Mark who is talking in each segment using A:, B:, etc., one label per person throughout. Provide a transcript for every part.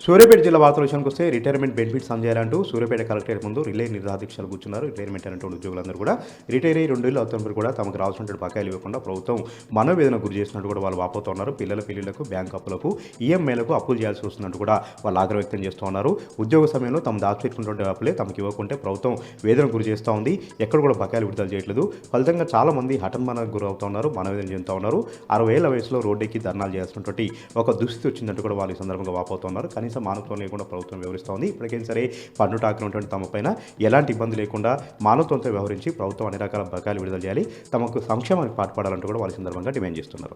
A: సూర్యాపేట జిల్లా వార్తల విషయానికి వస్తే రిటైర్మెంట్ బెనిఫిట్స్ అందజేయాలంటూ సూర్యాపేట కలెక్టరేట్ ముందు రిలే నిరాదీక్షలు కూర్చున్నారు. రిటైర్మెంట్ అయినటువంటి ఉద్యోగులందరూ కూడా రిటైర్ అయ్యి 2 ఏళ్ళు అవుతున్నప్పుడు కూడా తమకు రావాల్సిన బకాయిలు ఇవ్వకుండా ప్రభుత్వం మనోవేదన గురి చేసినట్టు కూడా వాళ్ళు వాపోతున్నారు. పిల్లల పెళ్లిళ్లకు, బ్యాంక్ అప్పులకు, ఈఎంఐలకు అప్పులు చేయాల్సి వస్తున్నట్టు కూడా వాళ్ళు ఆగ్రహం వ్యక్తం చేస్తూ ఉన్నారు. ఉద్యోగ సమయంలో తమ దాచిపెట్టుకున్నటువంటి అప్పులే తమకు ఇవ్వకుంటే ప్రభుత్వం వేదన గురి చేస్తూ ఉంది. ఎక్కడ కూడా బకాయిలు విడుదల చేయట్లేదు. ఫలితంగా చాలా మంది హఠన్మరణకు గురవుతూ ఉన్నారు, మనోవేదన చెందుతూ ఉన్నారు. 60 ఏళ్ల వయసులో రోడ్డెక్కి ధర్నాలు చేయాల్సినటువంటి ఒక దుస్థితి వచ్చిందంటూ కూడా వాళ్ళు ఈ సందర్భంగా వాపోతున్నారు. కనీసం మానవత్వం లేకుండా ప్రభుత్వం వ్యవహరిస్తోంది. ఇప్పటికైనా సరే పన్ను టాకినటువంటి తమపైన ఎలాంటి ఇబ్బంది లేకుండా మానవత్వంతో వ్యవహరించి ప్రభుత్వం అన్ని రకాల బకాయిలు విడుదల చేయాలి, తమకు సంక్షేమానికి పాటుపడాలంటూ కూడా వాళ్ళ సందర్భంగా డిమాండ్ చేస్తున్నారు.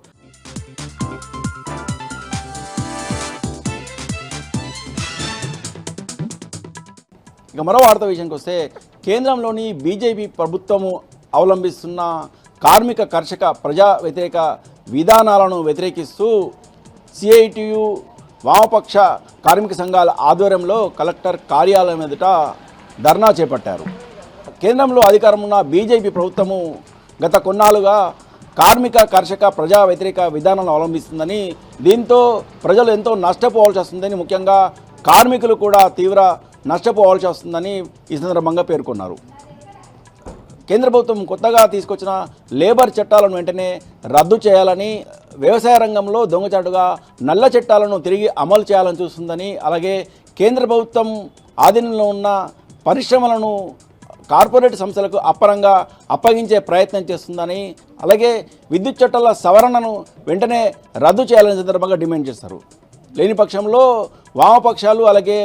B: ఇక మరో వార్త విషయానికి వస్తే కేంద్రంలోని బీజేపీ ప్రభుత్వము అవలంబిస్తున్న కార్మిక కర్షక ప్రజా వ్యతిరేక విధానాలను వ్యతిరేకిస్తూ సిఐటియు వామపక్ష కార్మిక సంఘాల ఆధ్వర్యంలో కలెక్టర్ కార్యాలయం ఎదుట ధర్నా చేపట్టారు. కేంద్రంలో అధికారం ఉన్న బీజేపీ ప్రభుత్వము గత కొన్నాళ్ళుగా కార్మిక కర్షక ప్రజా వ్యతిరేక విధానాలను అవలంబిస్తుందని, దీంతో ప్రజలు ఎంతో నష్టపోవాల్సి వస్తుందని, ముఖ్యంగా కార్మికులు కూడా తీవ్ర నష్టపోవాల్సి వస్తుందని ఈ సందర్భంగా పేర్కొన్నారు. కేంద్ర ప్రభుత్వం కొత్తగా తీసుకొచ్చిన లేబర్ చట్టాలను వెంటనే రద్దు చేయాలని, వ్యవసాయ రంగంలో దొంగచాటుగా నల్ల చట్టాలను తిరిగి అమలు చేయాలని చూస్తుందని, అలాగే కేంద్ర ప్రభుత్వం ఆధీనంలో ఉన్న పరిశ్రమలను కార్పొరేట్ సంస్థలకు అప్పరంగా అప్పగించే ప్రయత్నం చేస్తుందని, అలాగే విద్యుత్ చట్టాల సవరణను వెంటనే రద్దు చేయాలని సందర్భంగా డిమాండ్ చేస్తారు. లేని పక్షంలో వామపక్షాలు అలాగే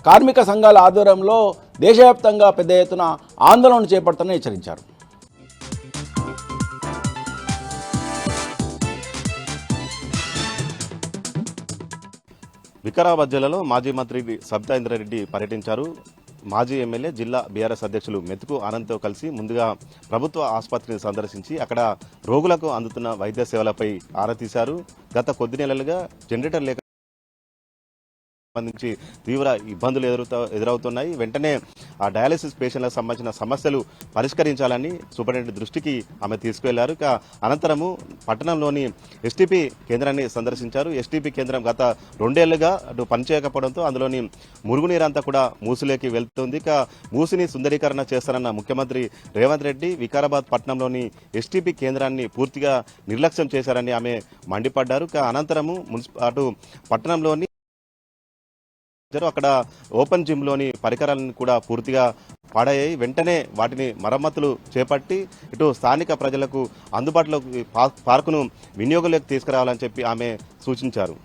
B: కార్మిక సంఘాల ఆధ్వర్యంలో దేశవ్యాప్తంగా పెద్ద ఎత్తున ఆందోళన చేపడతారని హెచ్చరించారు.
C: వికారాబాద్ జిల్లాలో మాజీ మంత్రి సబితా ఇంద్రారెడ్డి పర్యటించారు. మాజీ ఎమ్మెల్యే జిల్లా బీఆర్ఎస్ అధ్యక్షులు మెతుకు ఆనంద్తో కలిసి ముందుగా ప్రభుత్వ ఆసుపత్రిని సందర్శించి అక్కడ రోగులకు అందుతున్న వైద్య సేవలపై ఆరా తీశారు. గత కొద్ది నెలలుగా జనరేటర్ లేక సంబంధించి తీవ్ర ఇబ్బందులు ఎదురవుతున్నాయి. వెంటనే ఆ డయాలసిస్ పేషెంట్లకు సంబంధించిన సమస్యలు పరిష్కరించాలని సూపరింటెండెంట్ దృష్టికి ఆమె తీసుకువెళ్లారు. అనంతరము పట్టణంలోని ఎస్టీపీ కేంద్రాన్ని సందర్శించారు. ఎస్టీపీ కేంద్రం గత 2 ఏళ్లుగా అటు పనిచేయకపోవడంతో అందులోని మురుగునీరంతా కూడా మూసిలోకి వెళ్తుంది. మూసిని సుందరీకరణ చేస్తారన్న ముఖ్యమంత్రి రేవంత్ రెడ్డి వికారాబాద్ పట్టణంలోని ఎస్టీపీ కేంద్రాన్ని పూర్తిగా నిర్లక్ష్యం చేశారని ఆమె మండిపడ్డారు. అనంతరము అటు పట్టణంలోని అక్కడ ఓపెన్ జిమ్లోని పరికరాలను కూడా పూర్తిగా పాడయ్యాయి. వెంటనే వాటిని మరమ్మతులు చేపట్టి ఇటు స్థానిక ప్రజలకు అందుబాటులోకి పార్కును వినియోగంలోకి తీసుకురావాలని చెప్పి ఆమె సూచించారు.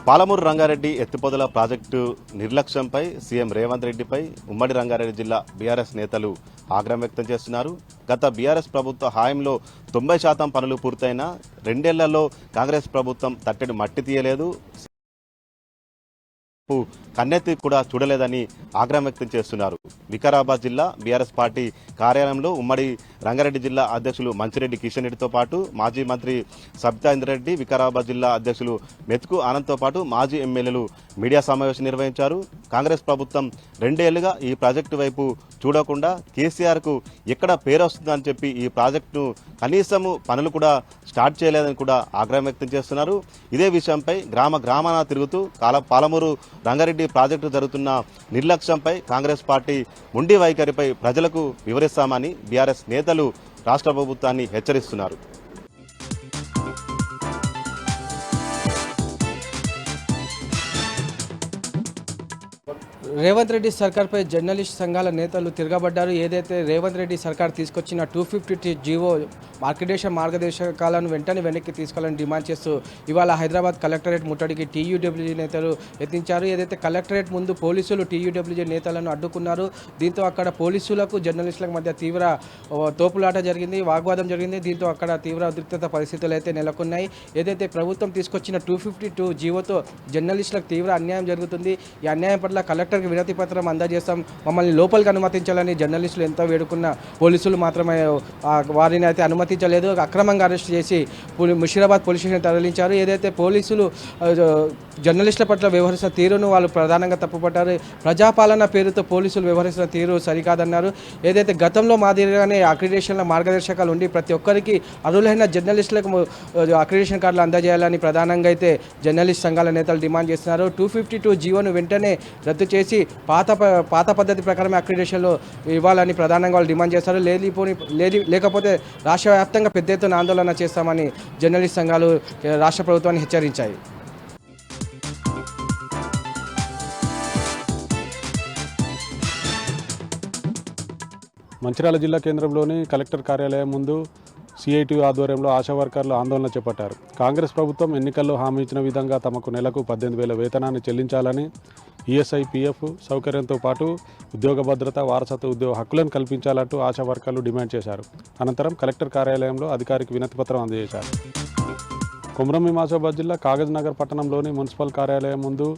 C: పాలమూరు రంగారెడ్డి ఎత్తిపోతల ప్రాజెక్టు నిర్లక్ష్యంపై సీఎం రేవంత్ రెడ్డిపై ఉమ్మడి రంగారెడ్డి జిల్లా బీఆర్ఎస్ నేతలు ఆగ్రహం వ్యక్తం చేస్తున్నారు. గత బీఆర్ఎస్ ప్రభుత్వ హాయంలో 90% పనులు పూర్తయినా 2 ఏళ్లలో కాంగ్రెస్ ప్రభుత్వం తట్టెడు మట్టి తీయలేదు, కన్నెత్తి కూడా చూడలేదని ఆగ్రహం వ్యక్తం చేస్తున్నారు. వికారాబాద్ జిల్లా బీఆర్ఎస్ పార్టీ కార్యాలయంలో ఉమ్మడి రంగారెడ్డి జిల్లా అధ్యక్షులు మంచిరెడ్డి కిషన్ రెడ్డితో పాటు మాజీ మంత్రి సబితా ఇంద్రారెడ్డి, వికారాబాద్ జిల్లా అధ్యక్షులు మెతుకు ఆనంద్తో పాటు మాజీ ఎమ్మెల్యేలు మీడియా సమావేశం నిర్వహించారు. కాంగ్రెస్ ప్రభుత్వం 2 ఏళ్లుగా ఈ ప్రాజెక్టు వైపు చూడకుండా కేసీఆర్కు ఎక్కడ పేరు వస్తుందని చెప్పి ఈ ప్రాజెక్టును కనీసము పనులు కూడా స్టార్ట్ చేయలేదని కూడా ఆగ్రహం వ్యక్తం చేస్తున్నారు. ఇదే విషయంపై గ్రామాన తిరుగుతూ పాలమూరు రంగారెడ్డి ప్రాజెక్టు జరుగుతున్న నిర్లక్ష్యంపై కాంగ్రెస్ పార్టీ మొండి వైఖరిపై ప్రజలకు వివరిస్తామని బీఆర్ఎస్ నేతలు రాష్ట్ర ప్రభుత్వాన్ని హెచ్చరిస్తున్నారు.
D: రేవంత్ రెడ్డి సర్కార్పై జర్నలిస్ట్ సంఘాల నేతలు తిరగబడ్డారు. ఏదైతే రేవంత్ రెడ్డి సర్కార్ తీసుకొచ్చిన 250 జీవో మార్గదర్శకాలను వెంటనే వెనక్కి తీసుకోవాలని డిమాండ్ చేస్తూ ఇవాళ హైదరాబాద్ కలెక్టరేట్ ముట్టడికి టీయూడబ్ల్యూజీ నేతలు యత్నించారు. ఏదైతే కలెక్టరేట్ ముందు పోలీసులు టీయూడబ్ల్యూజీ నేతలను అడ్డుకున్నారు. దీంతో అక్కడ పోలీసులకు జర్నలిస్టులకు మధ్య తీవ్ర తోపులాట జరిగింది, వాగ్వాదం జరిగింది. దీంతో అక్కడ తీవ్ర ఉద్రిక్తత పరిస్థితులు అయితే నెలకొన్నాయి. ఏదైతే ప్రభుత్వం తీసుకొచ్చిన 252 జీవోతో జర్నలిస్టులకు తీవ్ర అన్యాయం జరుగుతుంది. ఈ అన్యాయం పట్ల కలెక్టర్కి వినతి పత్రం అందజేస్తాం, మమ్మల్ని లోపలికి అనుమతించాలని జర్నలిస్టులు ఎంతో వేడుకున్న పోలీసులు మాత్రమే వారిని అయితే అనుమతించలేదు. అక్రమంగా అరెస్ట్ చేసి ముషీరాబాద్ పోలీస్ స్టేషన్ తరలించారు. ఏదైతే పోలీసులు జర్నలిస్టుల పట్ల వ్యవహరిస్తున్న తీరును వాళ్ళు ప్రధానంగా తప్పుపట్టారు. ప్రజాపాలన పేరుతో పోలీసులు వ్యవహరిస్తున్న తీరు సరికాదన్నారు. ఏదైతే గతంలో మాదిరిగానే అక్రిడేషన్ల మార్గదర్శకాలు ఉండి ప్రతి ఒక్కరికి అర్హులైన జర్నలిస్టులకు అక్రిడేషన్ కార్డులు అందజేయాలని ప్రధానంగా అయితే జర్నలిస్ట్ సంఘాల నేతలు డిమాండ్ చేస్తున్నారు. 252 జీవోను వెంటనే రద్దు చేసి పాత పద్ధతి ప్రకారమే అక్రిడేషన్లు ఇవ్వాలని ప్రధానంగా వాళ్ళు డిమాండ్ చేస్తారు. లేకపోతే రాష్ట్ర వ్యాప్తంగా పెద్ద ఎత్తున ఆందోళన చేస్తామని జర్నలిస్ట్ సంఘాలు రాష్ట్ర ప్రభుత్వాన్ని హెచ్చరించాయి.
E: మంచిర్యాల జిల్లా కేంద్రంలోని కలెక్టర్ కార్యాలయం ముందు సిఐటి ఆధ్వర్యంలో ఆశా వర్కర్లు ఆందోళన చేపట్టారు. కాంగ్రెస్ ప్రభుత్వం ఎన్నికల్లో హామీ ఇచ్చిన విధంగా తమకు నెలకు 18,000 వేతనాన్ని చెల్లించాలని, ఈఎస్ఐ, పిఎఫ్ సౌకర్యంతో పాటు ఉద్యోగ భద్రత, వారసత్వ ఉద్యోగ హక్కులను కల్పించాలంటూ ఆశా వర్కర్లు డిమాండ్ చేశారు. అనంతరం కలెక్టర్ కార్యాలయంలో అధికారికి వినతిపత్రం అందజేశారు. కొమరం ఆసిఫాబాద్ జిల్లా కాగజ్ నగర్ పట్టణంలోని మున్సిపల్ కార్యాలయం ముందు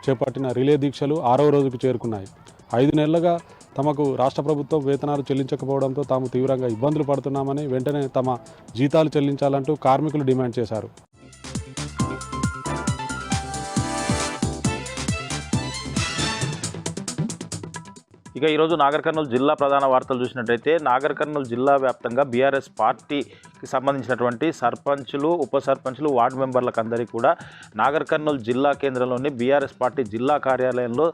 E: చేపట్టిన రిలే దీక్షలు 6వ రోజుకు చేరుకున్నాయి. 5 నెలలుగా తమకు రాష్ట్ర ప్రభుత్వం వేతనాలు చెల్లించకపోవడంతో తాము తీవ్రంగా ఇబ్బందులు పడుతున్నామని, వెంటనే తమ జీతాలు చెల్లించాలంటూ కార్మికులు డిమాండ్ చేశారు.
F: ఇక ఈరోజు నాగర్ కర్నూలు జిల్లా ప్రధాన వార్తలు చూసినట్టయితే నాగర్ కర్నూలు జిల్లా వ్యాప్తంగా బీఆర్ఎస్ పార్టీకి సంబంధించినటువంటి సర్పంచులు, ఉప సర్పంచులు, వార్డు మెంబర్లకు అందరికీ కూడా నాగర్ కర్నూలు జిల్లా కేంద్రంలోని బీఆర్ఎస్ పార్టీ జిల్లా కార్యాలయంలో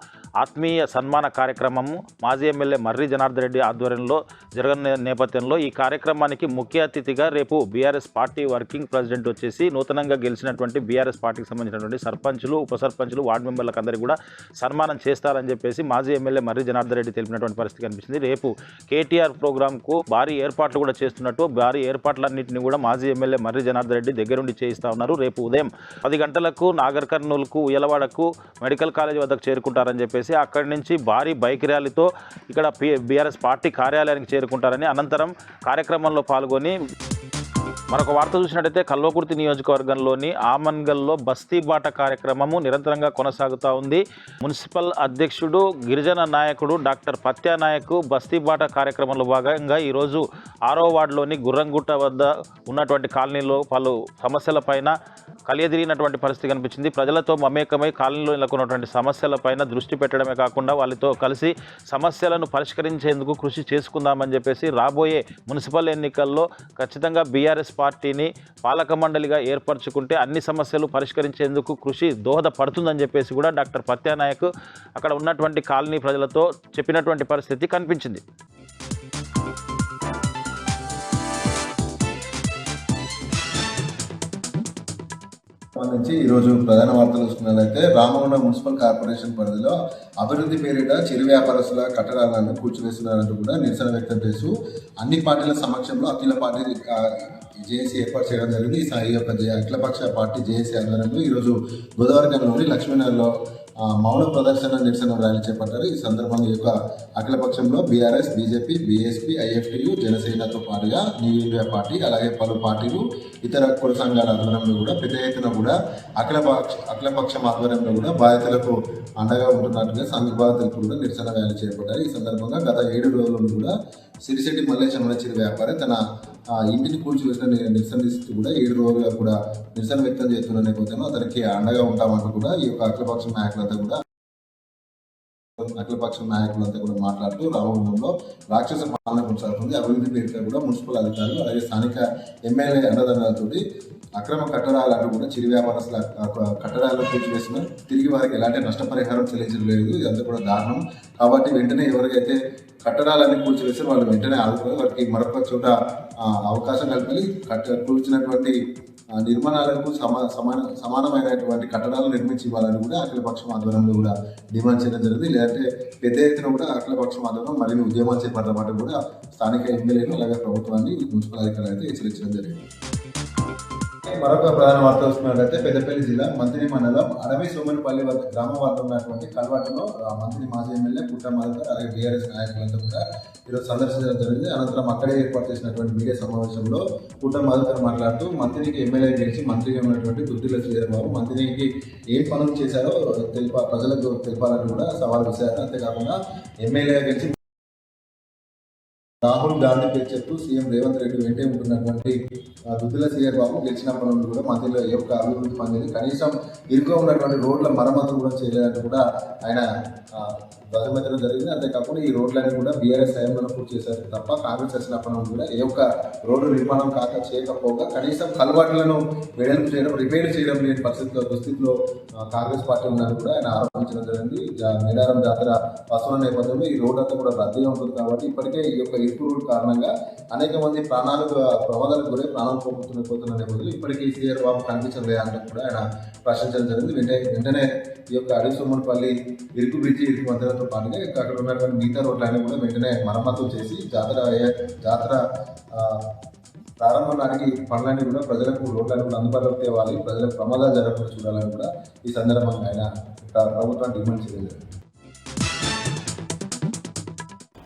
F: ఆత్మీయ సన్మాన కార్యక్రమము మాజీ ఎమ్మెల్యే మర్రి జనార్దన్ రెడ్డి ఆధ్వర్యంలో జరగని నేపథ్యంలో ఈ కార్యక్రమానికి ముఖ్య అతిథిగా రేపు బీఆర్ఎస్ పార్టీ వర్కింగ్ ప్రెసిడెంట్ వచ్చేసి నూతనంగా గెలిచినటువంటి బీఆర్ఎస్ పార్టీకి సంబంధించినటువంటి సర్పంచులు, ఉప సర్పంచులు, వార్డు మెంబర్లకు అందరికీ కూడా సన్మానం చేస్తారని చెప్పేసి మాజీ ఎమ్మెల్యే మర్రి జనార్దన్ రెడ్డి తెలిపినటువంటి పరిస్థితి కనిపిస్తుంది. రేపు కేటీఆర్ ప్రోగ్రాంకు భారీ ఏర్పాట్లు కూడా చేస్తున్నట్టు, భారీ ఏర్పాట్లన్నింటినీ కూడా మాజీ ఎమ్మెల్యే మర్రి జనార్దన్ రెడ్డి దగ్గరుండి చేయిస్తా ఉన్నారు. రేపు ఉదయం 10 గంటలకు నాగర్ కర్నూలుకు ఉయ్యలవాడకు మెడికల్ కాలేజ్ వద్దకు చేరుకుంటారని చెప్పేసి అక్కడి నుంచి భారీ బైక్ ర్యాలీతో ఇక్కడ బీఆర్ఎస్ పార్టీ కార్యాలయానికి చేరుకుంటారని, అనంతరం కార్యక్రమంలో పాల్గొని మరొక వార్త చూసినట్టయితే కల్వకుర్తి నియోజకవర్గంలోని ఆమన్గల్లో బస్తీ బాట కార్యక్రమము నిరంతరంగా కొనసాగుతూ ఉంది. మున్సిపల్ అధ్యక్షుడు గిరిజన నాయకుడు డాక్టర్ పత్యా నాయక్ బస్తీ బాట కార్యక్రమంలో భాగంగా ఈరోజు 6వ వార్డులోని గుర్రంగుట్ట వద్ద ఉన్నటువంటి కాలనీలో పలు సమస్యలపైన కలియదిరిగినటువంటి పరిస్థితి కనిపించింది. ప్రజలతో మమేకమై కాలనీలో నెలకొన్నటువంటి సమస్యలపైన దృష్టి పెట్టడమే కాకుండా వాళ్ళతో కలిసి సమస్యలను పరిష్కరించేందుకు కృషి చేసుకుందామని చెప్పేసి రాబోయే మున్సిపల్ ఎన్నికల్లో ఖచ్చితంగా బీఆర్ఎస్ పార్టీని పాలక మండలిగా ఏర్పరచుకుంటే అన్ని సమస్యలు పరిష్కరించేందుకు కృషి దోహదపడుతుందని చెప్పేసి కూడా డాక్టర్ పత్యా నాయక్ అక్కడ ఉన్నటువంటి కాలనీ ప్రజలతో చెప్పినటువంటి పరిస్థితి కనిపించింది.
G: సంబంధించి ఈరోజు ప్రధాన వార్తలు చూసుకున్నట్లయితే రామగుండం మున్సిపల్ కార్పొరేషన్ పరిధిలో అభివృద్ధి పేరిట చిరు వ్యాపారస్తుల కట్టడాలను కూల్చివేస్తున్నారంటూ కూడా నిరసన వ్యక్తం చేస్తూ అన్ని పార్టీల సమక్షంలో అఖిల పార్టీ జేఏసీ ఏర్పాటు చేయడం జరిగింది. ఈ యొక్క అఖిలపక్ష పార్టీ జేఏసీ ఆధ్వర్యంలో ఈరోజు గోదావరిఖండంలోని లక్ష్మీనగర్లో మౌన ప్రదర్శన నిరసన ర్యాలీ చేపట్టారు. ఈ సందర్భంగా ఈ యొక్క అఖిలపక్షంలో బీఆర్ఎస్, బీజేపీ, బీఎస్పీ, ఐఎఫ్టీయూ, జనసేనతో పాటుగా న్యూ ఇండియా పార్టీ, అలాగే పలు పార్టీలు, ఇతర కుల సంఘాల ఆధ్వర్యంలో కూడా పెద్ద ఎత్తున కూడా అఖిలపక్షం ఆధ్వర్యంలో కూడా బాధితులకు అండగా ఉంటున్నట్టుగా సంఘీభావ తెలుపు కూడా నిరసన ర్యాలీ చేపట్టారు. ఈ సందర్భంగా గత 7 రోజులు కూడా సిరిశెట్టి మల్లేశం అనే చిరు వ్యాపారి తన ఇంటిని కూల్చివేసిన నిరసనిస్తూ కూడా 7 రోజులుగా కూడా నిరసన వ్యక్తం చేస్తున్న నేపథ్యంలో అతనికి అండగా ఉంటామంటూ కూడా ఈ యొక్క అఖిలపక్ష నాయకులంతా కూడా మాట్లాడుతూ రామగుండంలో రాక్షస పాలన కొనసాగుతుంది. అభివృద్ధి పేరుతో కూడా మున్సిపల్ అధికారులు అలాగే స్థానిక ఎమ్మెల్యే అన్నదానాలతోటి అక్రమ కట్టడాలంటూ కూడా చిరు వ్యాపారస్తుల కట్టడాలను కూల్చివేస్తున్నారు. తిరిగి వారికి ఎలాంటి నష్టపరిహారం చెల్లించడం లేదు. ఇదంతా కూడా దారుణం. కాబట్టి వెంటనే ఎవరికైతే కట్టడాలన్నీ కూల్చివేస్తారు వాళ్ళు వెంటనే ఆదుకోవాలి. వారికి మరొక చోట అవకాశం కల్పాలి. కూల్చినటువంటి నిర్మాణాలకు సమానమైనటువంటి కట్టడాలు నిర్మించి ఇవ్వాలని కూడా అఖిలపక్షం ఆధ్వర్యంలో కూడా డిమాండ్ చేయడం జరిగింది. లేదంటే పెద్ద ఎత్తున కూడా అఖిలపక్షం ఆధ్వర్యంలో మరిన్ని ఉద్యమాలు చేపట్టమంటూ కూడా స్థానిక ఎమ్మెల్యేలు అలాగే ప్రభుత్వాన్ని మున్సిపల్ అధికారులు అయితే హెచ్చరించడం జరిగింది. మరొక ప్రధాన వార్త వస్తున్నట్లయితే పెద్దపల్లి జిల్లా మంత్రి మండలం అడవి సోమనపల్లి గ్రామ వద్ద ఉన్నటువంటి కల్వాటలో మంత్రి మాజీ ఎమ్మెల్యే పుట్ట మాధవ్ అలాగే బీఆర్ఎస్ నాయకులంతా కూడా ఈరోజు సందర్శించడం జరిగింది. అనంతరం అక్కడే ఏర్పాటు చేసినటువంటి మీడియా సమావేశంలో కూటమి మధుకర్ మాట్లాడుతూ మంత్రికి ఎమ్మెల్యే గెలిచి మంత్రిగా ఉన్నటువంటి దుద్దిల్ల శ్రీధర్ బాబు మంత్రికి ఏం పనులు చేశారో ప్రజలకు తెలిపాలని కూడా సవాల్ విసిరారు. అంతేకాకుండా ఎమ్మెల్యే గెలిచి రాహుల్ గాంధీ పేరు చెప్తూ సీఎం రేవంత్ రెడ్డి వెంటే ఉంటున్నటువంటి దుద్దిల్ల శ్రీధర్ బాబు గెలిచినప్పటి నుండి కూడా మంత్రిలో ఏ ఒక్క అభివృద్ధి పనిచేది, కనీసం ఇరుగ్గా ఉన్నటువంటి రోడ్ల మరమ్మతులు కూడా చేయలేదని కూడా ఆయన ధ్వజమెత్తడం జరిగింది. అంతేకాకుండా ఈ రోడ్లన్నీ కూడా బీఆర్ఎస్ హయాంలో పూర్తి చేశారు తప్ప కాంగ్రెస్ వచ్చినప్పటి నుండి కూడా ఏ ఒక్క రోడ్డు నిర్మాణం చేయకపోగా కనీసం కలవాట్లను వెడల్పు చేయడం, రిపేర్ చేయడం లేని దుస్థితిలో కాంగ్రెస్ పార్టీ ఉందని కూడా ఆయన ఆరోపించడం జరిగింది. మేడారం జాతర వస్తున్న నేపథ్యంలో ఈ రోడ్ అంతా కూడా రద్దీగా ఉంటుంది కాబట్టి ఇప్పటికే ఈ యొక్క ఇరుకు రోడ్ కారణంగా అనేక మంది ప్రమాదాలకు గురై ప్రాణాలు పోతున్న నేపథ్యంలో ఇప్పటికీ శ్రీధర్ బాబు కనిపించడం లేదంటే కూడా ఆయన ప్రశ్నించడం జరిగింది. వెంటనే ఈ యొక్క అడిసొమ్మనపల్లి ఇరుకు బ్రిడ్జి ఇరుకు మధ్యలతో పాటుగా అక్కడ ఉన్నటువంటి మిగతా రోడ్లన్నీ కూడా వెంటనే మరమ్మతులు చేసి జాతర ప్రారంభం నాటికి పనులన్నీ కూడా ప్రజలకు రోడ్లను కూడా అందుబాటులోకి తేవాలి, ప్రజలకు ప్రమాదాలు జరగకుండా చూడాలని కూడా ఈ సందర్భంగా ఆయన ప్రభుత్వాన్ని డిమాండ్ చేయలేదు.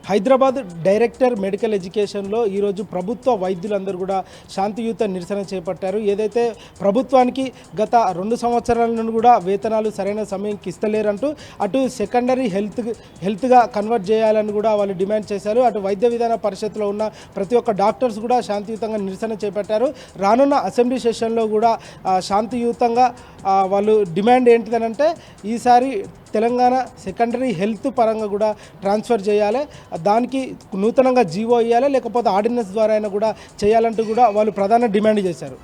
D: హైదరాబాద్ డైరెక్టర్ మెడికల్ ఎడ్యుకేషన్లో ఈరోజు ప్రభుత్వ వైద్యులందరూ కూడా శాంతియుత నిరసన చేపట్టారు. ఏదైతే ప్రభుత్వానికి గత 2 సంవత్సరాల నుండి కూడా వేతనాలు సరైన సమయంకి ఇస్తలేరంటూ అటు సెకండరీ హెల్త్గా కన్వర్ట్ చేయాలని కూడా వాళ్ళు డిమాండ్ చేశారు. అటు వైద్య విధాన పరిషత్లో ఉన్న ప్రతి ఒక్క డాక్టర్స్ కూడా శాంతియుతంగా నిరసన చేపట్టారు. రానున్న అసెంబ్లీ సెషన్లో కూడా శాంతియుతంగా వాళ్ళు డిమాండ్ ఏంటిదనంటే ఈసారి తెలంగాణ సెకండరీ హెల్త్ పరంగా కూడా ట్రాన్స్ఫర్ చేయాలి, దానికి నూతనంగా జీవో ఇవ్వాలి, లేకపోతే ఆర్డినెన్స్ ద్వారా అయినా కూడా చేయాలంటూ కూడా వాళ్ళు ప్రధాన డిమాండ్ చేశారు.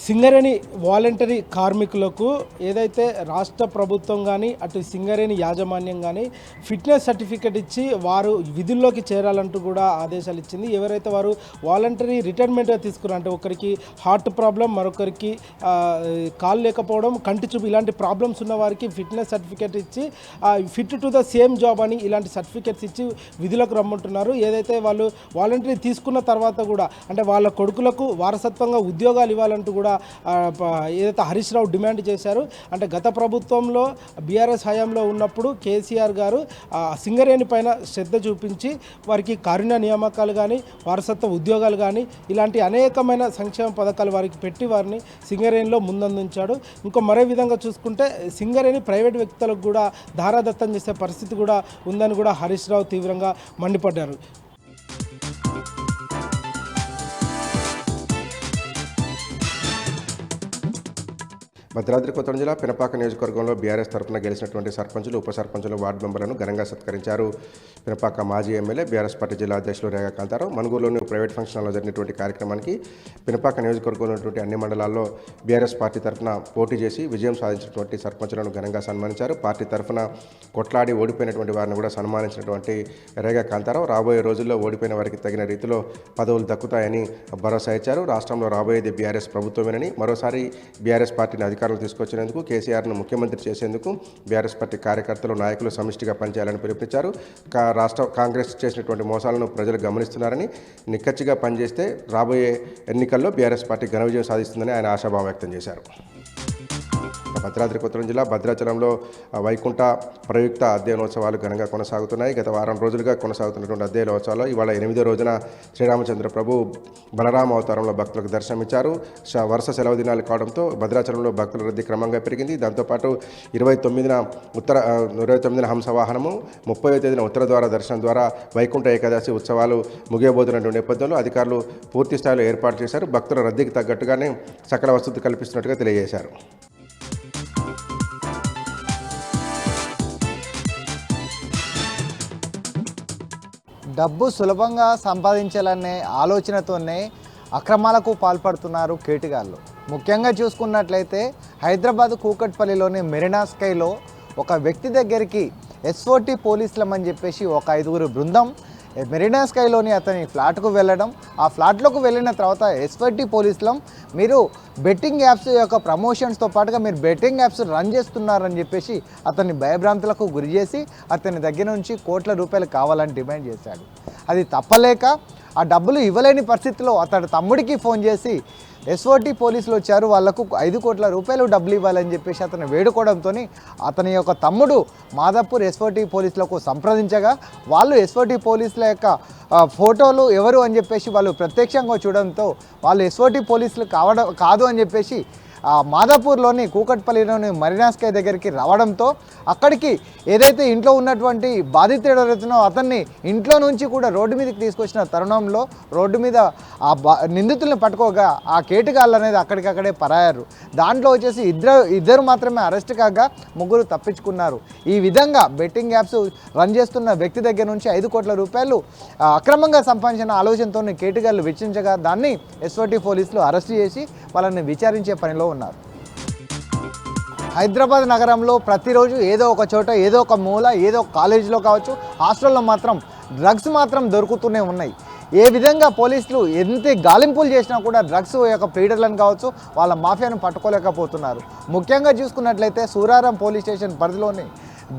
D: సింగరేణి వాలంటరీ కార్మికులకు ఏదైతే రాష్ట్ర ప్రభుత్వం కానీ అటు సింగరేణి యాజమాన్యం కానీ ఫిట్నెస్ సర్టిఫికేట్ ఇచ్చి వారు విధుల్లోకి చేరాలంటూ కూడా ఆదేశాలు ఇచ్చింది. ఎవరైతే వారు వాలంటరీ రిటైర్మెంట్గా తీసుకున్నారు అంటే ఒకరికి హార్ట్ ప్రాబ్లం, మరొకరికి కాలు లేకపోవడం, కంటి చూపు ఇలాంటి ప్రాబ్లమ్స్ ఉన్న వారికి ఫిట్నెస్ సర్టిఫికేట్ ఇచ్చి fit to the same job అని ఇలాంటి సర్టిఫికేట్స్ ఇచ్చి విధులకు రమ్మంటున్నారు. ఏదైతే వాళ్ళు వాలంటరీ తీసుకున్న తర్వాత కూడా అంటే వాళ్ళ కొడుకులకు వారసత్వంగా ఉద్యోగాలు ఇవ్వాలంటూ కూడా ఏదైతే హరీష్ రావు డిమాండ్ చేశారు. అంటే గత ప్రభుత్వంలో బీఆర్ఎస్ హయాంలో ఉన్నప్పుడు కేసీఆర్ గారు సింగరేణి పైన శ్రద్ధ చూపించి వారికి కారుణ్య నియామకాలు కానీ వారసత్వ ఉద్యోగాలు కానీ ఇలాంటి అనేకమైన సంక్షేమ పథకాలు వారికి పెట్టి వారిని సింగరేణిలో ముందందించాడు. ఇంకో మరో విధంగా చూసుకుంటే సింగరేణి ప్రైవేట్ వ్యక్తులకు కూడా ధారాదత్తం చేసే పరిస్థితి కూడా ఉందని కూడా హరీష్ రావు తీవ్రంగా మండిపడ్డారు.
H: భద్రాద్రి కొత్తగూడెం జిల్లా పినపాక నియోజకవర్గంలో బీఆర్ఎస్ తరఫున గెలిచినటువంటి సర్పంచులు, ఉప సర్పంచులు, వార్డు మెంబర్లను ఘనంగా సత్కరించారు. పినపాక మాజీ ఎమ్మెల్యే బీఆర్ఎస్ పార్టీ జిల్లా అధ్యక్షులు రేగా కాంతారావు మనుగూరులోని ప్రైవేట్ ఫంక్షన్ హాల్లో జరిగినటువంటి కార్యక్రమానికి పినపాక నియోజకవర్గంలో ఉన్నటువంటి అన్ని మండలాల్లో బీఆర్ఎస్ పార్టీ తరఫున పోటీ చేసి విజయం సాధించినటువంటి సర్పంచులను ఘనంగా సన్మానించారు. పార్టీ తరఫున కొట్లాడి ఓడిపోయినటువంటి వారిని కూడా సన్మానించినటువంటి రేగా కాంతారావు రాబోయే రోజుల్లో ఓడిపోయిన వారికి తగిన రీతిలో పదవులు దక్కుతాయని భరోసా ఇచ్చారు. రాష్ట్రంలో రాబోయేది బీఆర్ఎస్ ప్రభుత్వమేనని, మరోసారి బీఆర్ఎస్ పార్టీని అధికారంలో తీసుకొచ్చినందుకు, కేసీఆర్ను ముఖ్యమంత్రి చేసేందుకు బీఆర్ఎస్ పార్టీ కార్యకర్తలు, నాయకులు సమిష్టిగా పనిచేయాలని పిలుపునిచ్చారు. రాష్ట్ర కాంగ్రెస్ చేసినటువంటి మోసాలను ప్రజలు గమనిస్తున్నారని, నిక్కచ్చిగా పనిచేస్తే రాబోయే ఎన్నికల్లో బీఆర్ఎస్ పార్టీ ఘన విజయం సాధిస్తుందని ఆయన ఆశాభావం వ్యక్తం చేశారు. భద్రాద్రి కొత్తగూడెం జిల్లా భద్రాచలంలో వైకుంఠ ప్రయుక్త అధ్యయనోత్సవాలు ఘనంగా కొనసాగుతున్నాయి. గత వారం రోజులుగా కొనసాగుతున్నటువంటి అధ్యయనోత్సవాల్లో ఇవాళ 8వ రోజున శ్రీరామచంద్ర ప్రభు బలరామ అవతారంలో భక్తులకు దర్శనమిచ్చారు. వరుస సెలవు దినాలు కావడంతో భద్రాచలంలో భక్తుల రద్దీ క్రమంగా పెరిగింది. దాంతోపాటు 29న హంసవాహనము, 30వ తేదీన ఉత్తర ద్వార దర్శనం ద్వారా వైకుంఠ ఏకాదశి ఉత్సవాలు ముగియబోతున్నటువంటి నేపథ్యంలో అధికారులు పూర్తి స్థాయిలో ఏర్పాటు చేశారు. భక్తుల రద్దీకి తగ్గట్టుగానే సకల వసతులు కల్పిస్తున్నట్టుగా తెలియజేశారు.
I: డబ్బు సులభంగా సంపాదించాలనే ఆలోచనతోనే అక్రమాలకు పాల్పడుతున్నారు కేటుగాళ్ళు. ముఖ్యంగా చూసుకున్నట్లయితే హైదరాబాద్ కూకట్పల్లిలోని మెరీనా స్కైలో ఒక వ్యక్తి దగ్గరికి SOT పోలీసులమని చెప్పేసి ఒక 5గురు బృందం మెరీనా స్కైలోని అతని ఫ్లాట్కు వెళ్ళడం, ఆ ఫ్లాట్లోకి వెళ్ళిన తర్వాత SOT పోలీసులం మీరు బెట్టింగ్ యాప్స్ యొక్క ప్రమోషన్స్తో పాటుగా మీరు బెట్టింగ్ యాప్స్ రన్ చేస్తున్నారని చెప్పేసి అతన్ని భయభ్రాంతులకు గురి చేసి అతని దగ్గర నుంచి కోట్ల రూపాయలు కావాలని డిమాండ్ చేశాడు. అది తప్పలేక ఆ డబ్బులు ఇవ్వలేని పరిస్థితిలో అతడు తమ్ముడికి ఫోన్ చేసి ఎస్ఓటి పోలీసులు వచ్చారు, వాళ్లకు 5 కోట్ల రూపాయలు డబ్బులు ఇవ్వాలని చెప్పేసి అతను వేడుకోవడంతో అతని యొక్క తమ్ముడు మాదాపూర్ ఎస్ఓటి పోలీసులకు సంప్రదించగా వాళ్ళు ఎస్ఓటి పోలీసుల యొక్క ఫోటోలు ఎవరు అని చెప్పేసి వాళ్ళు ప్రత్యక్షంగా చూడడంతో వాళ్ళు ఎస్ఓటి పోలీసులు కాదు అని చెప్పేసి మాదాపూర్లోని కూకట్పల్లిలోని మరీనాస్కాయ్ దగ్గరికి రావడంతో అక్కడికి ఏదైతే ఇంట్లో ఉన్నటువంటి బాధితుడు ఎవరైతున్నాో అతన్ని ఇంట్లో నుంచి కూడా రోడ్డు మీదకి తీసుకొచ్చిన తరుణంలో రోడ్డు మీద నిందితుల్ని పట్టుకోగా ఆ కేటుగాళ్ళు అనేది అక్కడికక్కడే పరాయారు. దాంట్లో వచ్చేసి ఇద్దరు మాత్రమే అరెస్ట్ కాగా 3 తప్పించుకున్నారు. ఈ విధంగా బెట్టింగ్ యాప్స్ రన్ చేస్తున్న వ్యక్తి దగ్గర నుంచి 5 కోట్ల రూపాయలు అక్రమంగా సంపాదించిన ఆలోచనతో కేటుగాళ్ళు వెచ్చించగా దాన్ని ఎస్ఓటి పోలీసులు అరెస్ట్ చేసి వాళ్ళని విచారించే పనిలో ఉన్నారు. హైదరాబాద్ నగరంలో ప్రతిరోజు ఏదో ఒక చోట, ఏదో ఒక మూల, ఏదో ఒక కాలేజీలో కావచ్చు, హాస్టల్లో మాత్రం డ్రగ్స్ మాత్రం దొరుకుతూనే ఉన్నాయి. ఏ విధంగా పోలీసులు ఎంత గాలింపులు చేసినా కూడా డ్రగ్స్ యొక్క పీడర్లను కావచ్చు వాళ్ళ మాఫియాను పట్టుకోలేకపోతున్నారు. ముఖ్యంగా చూసుకున్నట్లయితే సూరారం పోలీస్ స్టేషన్ పరిధిలోని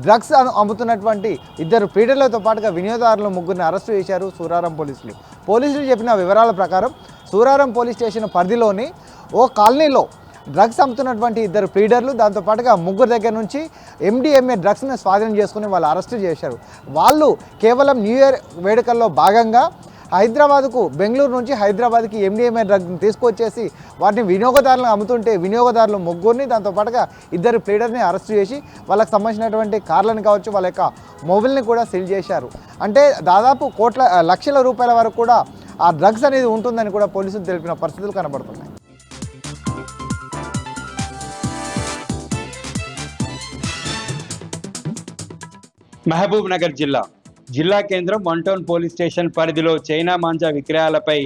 I: డ్రగ్స్ అమ్ముతున్నటువంటి 2 పీడర్లతో పాటుగా వినియోగదారులు 3 అరెస్టు చేశారు సూరారం పోలీసులు. పోలీసులు చెప్పిన వివరాల ప్రకారం సూరారం పోలీస్ స్టేషన్ పరిధిలోని ఓ కాలనీలో డ్రగ్స్ అమ్ముతున్నటువంటి 2 పీడర్లు, దాంతోపాటుగా 3 దగ్గర నుంచి MDMA డ్రగ్స్ని స్వాధీనం చేసుకుని వాళ్ళు అరెస్టు చేశారు. వాళ్ళు కేవలం న్యూ ఇయర్ వేడుకల్లో భాగంగా బెంగళూరు నుంచి హైదరాబాద్కి MDMA డ్రగ్ని తీసుకొచ్చేసి వాటిని వినియోగదారులను అమ్ముతుంటే వినియోగదారులు 3ని, దాంతోపాటుగా 2 ప్లేడర్ని అరెస్ట్ చేసి వాళ్ళకి సంబంధించినటువంటి కార్లను కావచ్చు వాళ్ళ యొక్క మొబైల్ని కూడా సీల్ చేశారు. అంటే దాదాపు లక్షల రూపాయల వరకు కూడా ఆ డ్రగ్స్ అనేది ఉంటుందని కూడా పోలీసులు తెలిపిన పరిస్థితులు కనబడుతున్నాయి.
J: మహబూబ్ నగర్ జిల్లా కేంద్రం 1 టౌన్ పోలీస్ స్టేషన్ పరిధిలో చైనా మాంజా విక్రయాలపై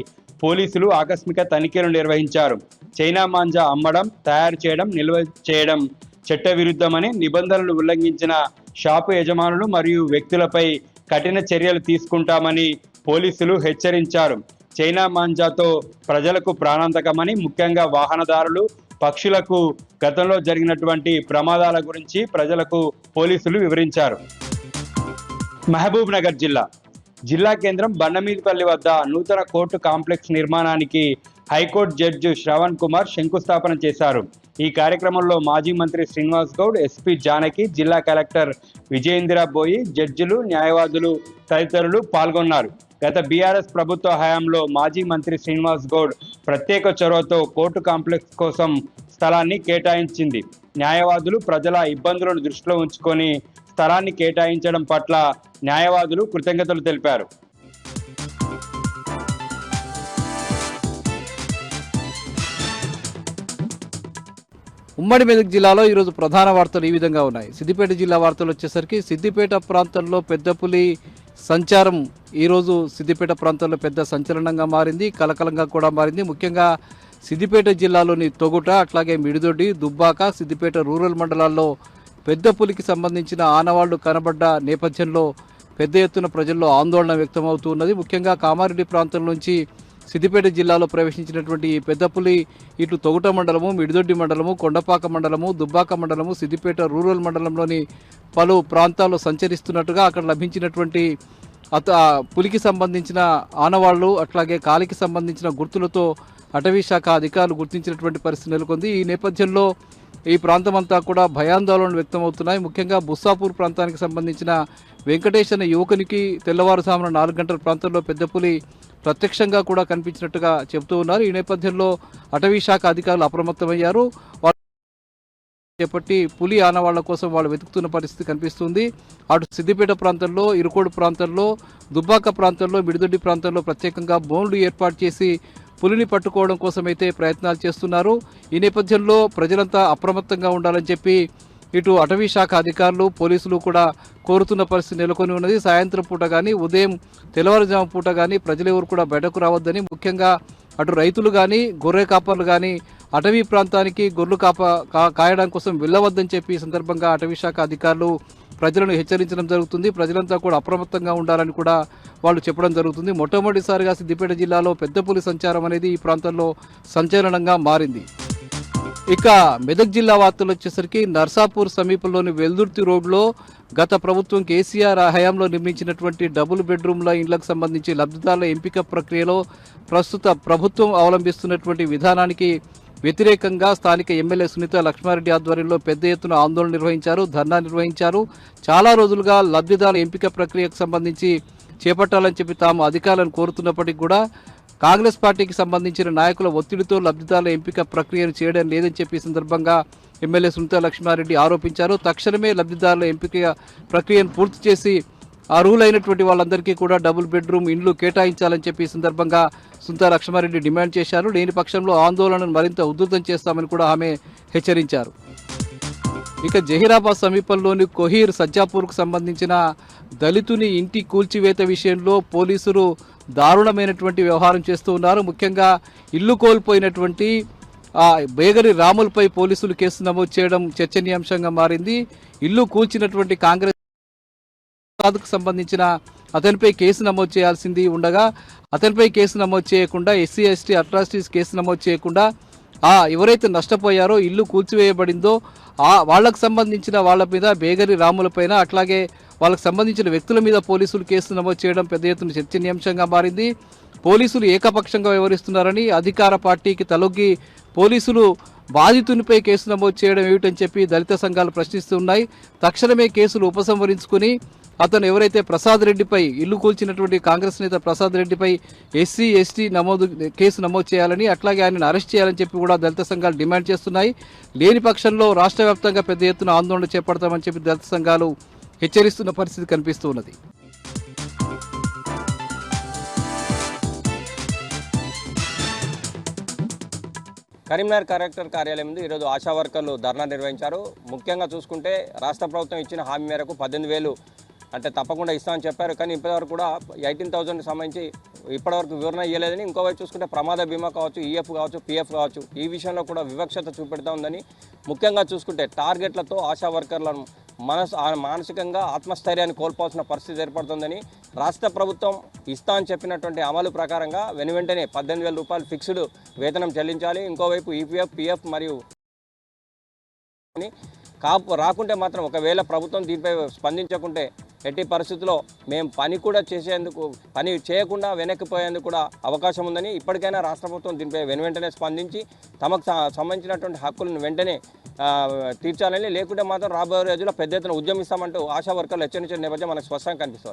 J: పోలీసులు ఆకస్మిక తనిఖీలు నిర్వహించారు. చైనా మాంజా అమ్మడం, తయారు చేయడం, నిల్వ చేయడం చట్టవిరుద్ధమని, నిబంధనలు ఉల్లంఘించిన షాపు యజమానులు మరియు వ్యక్తులపై కఠిన చర్యలు తీసుకుంటామని పోలీసులు హెచ్చరించారు. చైనా మాంజాతో ప్రజలకు ప్రాణాంతకమని, ముఖ్యంగా వాహనదారులు, పక్షులకు గతంలో జరిగినటువంటి ప్రమాదాల గురించి ప్రజలకు పోలీసులు వివరించారు. మహబూబ్ నగర్ జిల్లా కేంద్రం బండమీదిపల్లి వద్ద నూతన కోర్టు కాంప్లెక్స్ నిర్మాణానికి హైకోర్టు జడ్జి శ్రవణ్ కుమార్ శంకుస్థాపన చేశారు. ఈ కార్యక్రమంలో మాజీ మంత్రి శ్రీనివాస్ గౌడ్, ఎస్పీ జానకి, జిల్లా కలెక్టర్ విజయేంద్ర బోయి, జడ్జిలు, న్యాయవాదులు తదితరులు పాల్గొన్నారు. గత బీఆర్ఎస్ ప్రభుత్వ హయాంలో మాజీ మంత్రి శ్రీనివాస్ గౌడ్ ప్రత్యేక చొరవతో కోర్టు కాంప్లెక్స్ కోసం స్థలాన్ని కేటాయించింది. న్యాయవాదులు ప్రజల ఇబ్బందులను దృష్టిలో ఉంచుకొని స్థలాన్ని కేటాయించడం పట్ల న్యాయవాదులు కృతజ్ఞతలు తెలిపారు.
K: ఉమ్మడి మెదక్ జిల్లాలో ఈరోజు ప్రధాన వార్తలు ఈ విధంగా ఉన్నాయి. సిద్దిపేట జిల్లా వార్తలు వచ్చేసరికి సిద్దిపేట ప్రాంతంలో పెద్ద పులి సంచారం ఈరోజు సిద్దిపేట ప్రాంతంలో పెద్ద సంచలనంగా మారింది, కలకలంగా కూడా మారింది. ముఖ్యంగా సిద్దిపేట జిల్లాలోని తొగుట, అట్లాగే మిడిదొడ్డి, దుబ్బాక, సిద్దిపేట రూరల్ మండలాల్లో పెద్ద పులికి సంబంధించిన ఆనవాళ్లు కనబడ్డ నేపథ్యంలో పెద్ద ఎత్తున ప్రజల్లో ఆందోళన వ్యక్తమవుతూ ఉన్నది. ముఖ్యంగా కామారెడ్డి ప్రాంతం నుంచి సిద్దిపేట జిల్లాలో ప్రవేశించినటువంటి ఈ పెద్ద పులి ఇటు తొగుట మండలము, మిడిదొడ్డి మండలము, కొండపాక మండలము, దుబ్బాక మండలము, సిద్దిపేట రూరల్ మండలంలోని పలు ప్రాంతాల్లో సంచరిస్తున్నట్టుగా అక్కడ లభించినటువంటి పులికి సంబంధించిన ఆనవాళ్లు, అట్లాగే కాలికి సంబంధించిన గుర్తులతో అటవీ శాఖ అధికారులు గుర్తించినటువంటి పరిస్థితి నెలకొంది. ఈ నేపథ్యంలో ఈ ప్రాంతమంతా కూడా భయాందోళనలు వ్యక్తమవుతున్నాయి. ముఖ్యంగా బుస్సాపూర్ ప్రాంతానికి సంబంధించిన వెంకటేష్ అనే యువకునికి తెల్లవారుజామున 4 గంటల ప్రాంతంలో పెద్ద పులి ప్రత్యక్షంగా కూడా కనిపించినట్టుగా చెబుతూ ఉన్నారు. ఈ నేపథ్యంలో అటవీ శాఖ అధికారులు అప్రమత్తమయ్యారు. చేపట్టి పులి ఆనవాళ్ల కోసం వాళ్ళు వెతుకుతున్న పరిస్థితి కనిపిస్తుంది. అటు సిద్దిపేట ప్రాంతంలో, ఇరుకోడు ప్రాంతంలో, దుబ్బాక ప్రాంతంలో, మిడిదొడ్డి ప్రాంతంలో ప్రత్యేకంగా బోన్లు ఏర్పాటు చేసి పులిని పట్టుకోవడం కోసమైతే ప్రయత్నాలు చేస్తున్నారు. ఈ నేపథ్యంలో ప్రజలంతా అప్రమత్తంగా ఉండాలని చెప్పి ఇటు అటవీ శాఖ అధికారులు, పోలీసులు కూడా కోరుతున్న పరిస్థితి నెలకొని ఉన్నది. సాయంత్రం పూట కానీ, ఉదయం తెల్లవారుజాము పూట కానీ ప్రజలెవరు కూడా బయటకు రావద్దని, ముఖ్యంగా అటు రైతులు కానీ, గొర్రె కాపర్లు కానీ అటవీ ప్రాంతానికి గొర్రెలు కాయడం కోసం వెళ్ళవద్దని చెప్పి ఈ సందర్భంగా అటవీ శాఖ అధికారులు ప్రజలను హెచ్చరించడం జరుగుతుంది. ప్రజలంతా కూడా అప్రమత్తంగా ఉండాలని కూడా వాళ్ళు చెప్పడం జరుగుతుంది. మొట్టమొదటిసారిగా సిద్దిపేట జిల్లాలో పెద్ద పులి సంచారం అనేది ఈ ప్రాంతంలో సంచలనంగా మారింది. ఇక మెదక్ జిల్లా వార్తలు వచ్చేసరికి నర్సాపూర్ సమీపంలోని వెల్దుర్తి రోడ్లో గత ప్రభుత్వం కేసీఆర్ హయాంలో నిర్మించినటువంటి డబుల్ బెడ్రూమ్ల ఇండ్లకు సంబంధించి లబ్ధిదారుల ఎంపిక ప్రక్రియలో ప్రస్తుత ప్రభుత్వం అవలంబిస్తున్నటువంటి విధానానికి వ్యతిరేకంగా స్థానిక ఎమ్మెల్యే సునీత లక్ష్మారెడ్డి ఆధ్వర్యంలో పెద్ద ఎత్తున ఆందోళన నిర్వహించారు, ధర్నా నిర్వహించారు. చాలా రోజులుగా లబ్ధిదారుల ఎంపిక ప్రక్రియకు సంబంధించి చేపట్టాలని చెప్పి తాము అధికారులను కోరుతున్నప్పటికీ కూడా కాంగ్రెస్ పార్టీకి సంబంధించిన నాయకుల ఒత్తిడితో లబ్ధిదారుల ఎంపిక ప్రక్రియను చేయడం లేదని చెప్పి ఈ సందర్భంగా ఎమ్మెల్యే సునీత లక్ష్మారెడ్డి ఆరోపించారు. తక్షణమే లబ్ధిదారుల ఎంపిక ప్రక్రియను పూర్తి చేసి అర్హులైనటువంటి వాళ్ళందరికీ కూడా డబుల్ బెడ్రూమ్ ఇండ్లు కేటాయించాలని చెప్పి ఈ సందర్భంగా సునీత లక్ష్మారెడ్డి డిమాండ్ చేశారు. లేని పక్షంలో ఆందోళనను మరింత ఉధృతం చేస్తామని కూడా ఆమె హెచ్చరించారు. ఇక జహీరాబాద్ సమీపంలోని కొహీర్ సజ్జాపూర్కు సంబంధించిన దళితుని ఇంటి కూల్చివేత విషయంలో పోలీసులు దారుణమైనటువంటి వ్యవహారం చేస్తూ ఉన్నారు. ముఖ్యంగా ఇల్లు కోల్పోయినటువంటి బేగరి రాములపై పోలీసులు కేసు నమోదు చేయడం చర్చనీయాంశంగా మారింది. ఇల్లు కూల్చినటువంటి కాంగ్రెస్ కు సంబంధించిన అతనిపై కేసు నమోదు చేయాల్సింది ఉండగా అతనిపై కేసు నమోదు చేయకుండా ఎస్సీ ఎస్టీ అట్రాసిటీస్ కేసు నమోదు చేయకుండా ఎవరైతే నష్టపోయారో ఇల్లు కూల్చివేయబడిందో వాళ్లకు సంబంధించిన వాళ్ళ మీద బేగరి రాములపైన అట్లాగే వాళ్ళకు సంబంధించిన వ్యక్తుల మీద పోలీసులు కేసు నమోదు చేయడం పెద్ద ఎత్తున చర్చనీయాంశంగా మారింది. పోలీసులు ఏకపక్షంగా వ్యవహరిస్తున్నారని అధికార పార్టీకి తలొగ్గి పోలీసులు బాధితునిపై కేసు నమోదు చేయడం ఏమిటని చెప్పి దళిత సంఘాలు ప్రశ్నిస్తున్నాయి. తక్షణమే కేసులు ఉపసంహరించుకుని అతను ఎవరైతే ప్రసాద్ రెడ్డిపై ఇల్లు కూల్చినటువంటి కాంగ్రెస్ నేత ప్రసాద్ రెడ్డిపై ఎస్సీ ఎస్టీ కేసు నమోదు చేయాలని అట్లాగే ఆయనను అరెస్ట్ చేయాలని చెప్పి కూడా దళిత సంఘాలు డిమాండ్ చేస్తున్నాయి. లేని పక్షంలో రాష్ట్ర వ్యాప్తంగా పెద్ద ఎత్తున ఆందోళన చేపడతామని చెప్పి దళిత సంఘాలు హెచ్చరిస్తున్న పరిస్థితి కనిపిస్తూ ఉన్నది.
L: కరీంనగర్ కలెక్టర్ కార్యాలయం ముందు ఈరోజు ఆశా వర్కర్లు ధర్నా నిర్వహించారు. ముఖ్యంగా చూసుకుంటే రాష్ట్ర ప్రభుత్వం ఇచ్చిన హామీ మేరకు 18,000 అంటే తప్పకుండా ఇస్తామని చెప్పారు. కానీ ఇప్పటివరకు కూడా 18,000కి సంబంధించి ఇప్పటివరకు వివరణ ఇవ్వలేదని, ఇంకోవైపు చూసుకుంటే ప్రమాద బీమా కావచ్చు, ఈఎఫ్ కావచ్చు, పీఎఫ్ కావచ్చు, ఈ విషయంలో కూడా వివక్షత చూపెడతా ఉందని, ముఖ్యంగా చూసుకుంటే టార్గెట్లతో ఆశా వర్కర్లను మానసికంగా ఆత్మస్థైర్యాన్ని కోల్పోవాల్సిన పరిస్థితి ఏర్పడుతుందని, రాష్ట్ర ప్రభుత్వం ఇస్తా అని చెప్పినటువంటి అమలు ప్రకారంగా వెనువెంటనే 18,000 రూపాయలు ఫిక్స్డ్ వేతనం చెల్లించాలి. ఇంకోవైపు ఈపీఎఫ్, పీఎఫ్ మరియు రాకుంటే మాత్రం ఒకవేళ ప్రభుత్వం దీనిపై స్పందించకుంటే ఎట్టి పరిస్థితుల్లో మేము పని చేయకుండా వెనక్కిపోయేందుకు కూడా అవకాశం ఉందని, ఇప్పటికైనా రాష్ట్ర ప్రభుత్వం దీనిపై వెనువెంటనే స్పందించి తమకు సంబంధించినటువంటి హక్కులను వెంటనే తీర్చాలని, లేకుంటే మాత్రం రాబోయే రోజుల్లో పెద్ద ఎత్తున ఉద్యమిస్తామంటూ ఆశా వర్కర్లు హెచ్చరించిన నేపథ్యం మనకు స్పష్టంగా కనిపిస్తోంది.